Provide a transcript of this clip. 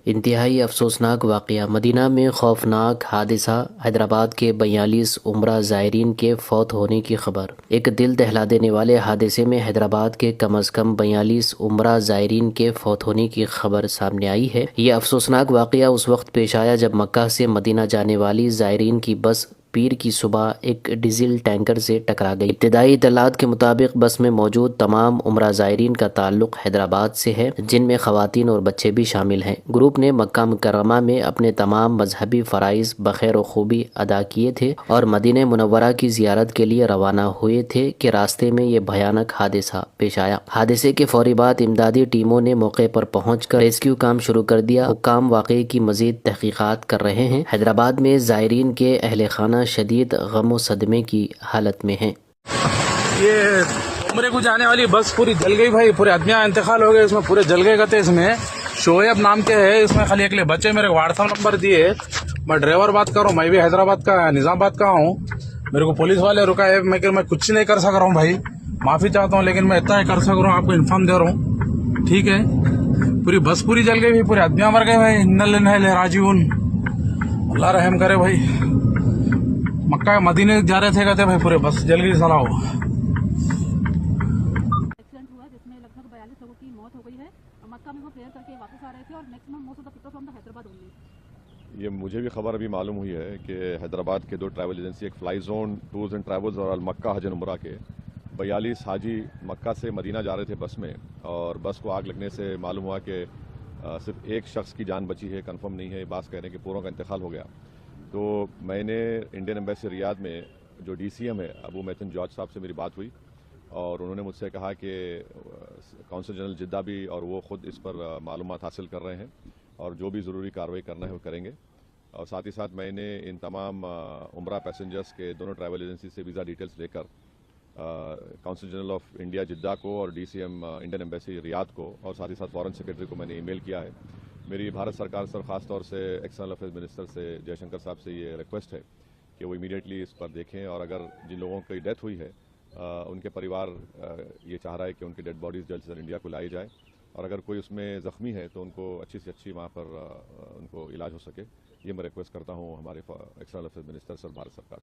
इंतहाई अफसोसनाक वाक़या मदीना में खौफनाक हादसा। हैदराबाद के 42 उम्रा ज़ायरीन के फौत होने की खबर। एक दिल दहला देने वाले हादसे में हैदराबाद के कम अज़ कम 42 उम्रा ज़ायरीन के फौत होने की खबर सामने आई है। यह अफसोसनाक वाक़या उस वक्त पेश आया जब मक्का से मदीना जाने वाली ज़ायरीन की बस पीर की सुबह एक डीजल टैंकर से टकरा गई। इब्तदाई इत्तलात के मुताबिक बस में मौजूद तमाम उम्रा ज़ायरीन का ताल्लुक हैदराबाद से है, जिनमें ख़वातीन और बच्चे भी शामिल हैं। ग्रुप ने मक्का मुकर्रमा में अपने तमाम मजहबी फ़राइज़ बखैर व खूबी अदा किए थे और मदीना मुनव्वरा की ज़ियारत के लिए रवाना हुए थे कि रास्ते में ये भयानक हादसा पेश आया। हादसे के फौरी बाद इमदादी टीमों ने मौके पर पहुंचकर रेस्क्यू काम शुरू कर दिया। हुक्काम वाक़े की मज़ीद तहकीकात कर रहे हैं। हैदराबाद में ज़ायरीन के अहले खाना शदीद गम व सदमे की हालत में हैं। ये उम्रे को जाने वाली बस पूरी जल गई भाई, पूरे आदमी इंतकाल हो गए, इसमें पूरे जल गए कहते। इसमें शोएब नाम के है, इसमें खाली अगले बच्चे मेरे व्हाट्सएप नंबर दिए। मैं ड्राइवर बात कर रहा हूँ, मैं भी हैदराबाद का निजामाबाद का हूँ। मेरे को पुलिस वाले रुका है, मैं कुछ नहीं कर सक रहा हूँ भाई, माफी चाहता हूँ, लेकिन मैं इतना ही कर सक रहा हूँ, आपको इन्फॉर्म दे रहा हूँ, ठीक है। पूरी बस पूरी जल गई भाई, पूरे आदमी मर गए भाई। इन्नल राजीउन, अल्लाह रहम करे भाई। मक्का मदीने जा रहे थे कहते भाई, पूरे बस जल गई सलाह। एक्सीडेंट हुआ जिसमें लगभग 42 लोगों की मौत हो गई है। मक्का में वो प्रेयर करके वापस आ रहे थे और maximum most of the people from the Hyderabad only. ये मुझे भी खबर अभी मालूम हुई है कि हैदराबाद के 2 ट्रैवल एजेंसी, एक fly zone tours and travels और अल मक्का हज एंड उम्रा के 42 हाजी मक्का से मदीना जा रहे थे बस में, और बस को आग लगने से मालूम हुआ कि सिर्फ एक शख्स की जान बची है। कंफर्म नहीं है, बात कह रहे हैं कि पूरों का इंतकाल हो गया। तो मैंने इंडियन एम्बेसी रियाद में जो DCM है अबू मैथन जॉर्ज साहब से मेरी बात हुई, और उन्होंने मुझसे कहा कि कौंसल जनरल जिद्दा भी और वो ख़ुद इस पर मालूमात हासिल कर रहे हैं और जो भी ज़रूरी कार्रवाई करना है वो करेंगे। और साथ ही साथ मैंने इन तमाम उम्रा पैसेंजर्स के दोनों ट्रैवल एजेंसी से वीज़ा डिटेल्स लेकर कौंसल जनरल ऑफ इंडिया जिद्दा को और DCM इंडियन एम्बेसी रियाद को और साथ ही साथ फॉरेन सेक्रेटरी को मैंने ईमेल किया है। मेरी भारत सरकार से, ख़ास तौर से एक्सटर्नल अफेयर्स मिनिस्टर से जयशंकर साहब से ये रिक्वेस्ट है कि वो इमीडिएटली इस पर देखें, और अगर जिन लोगों की डेथ हुई है उनके परिवार ये चाह रहा है कि उनकी डेड बॉडीज़ जल्द से जल्द इंडिया को लाई जाए, और अगर कोई उसमें ज़ख्मी है तो उनको अच्छी से अच्छी वहाँ पर उनको इलाज हो सके। ये मैं रिक्वेस्ट करता हूँ हमारे external affairs minister sir, Bharat सरकार।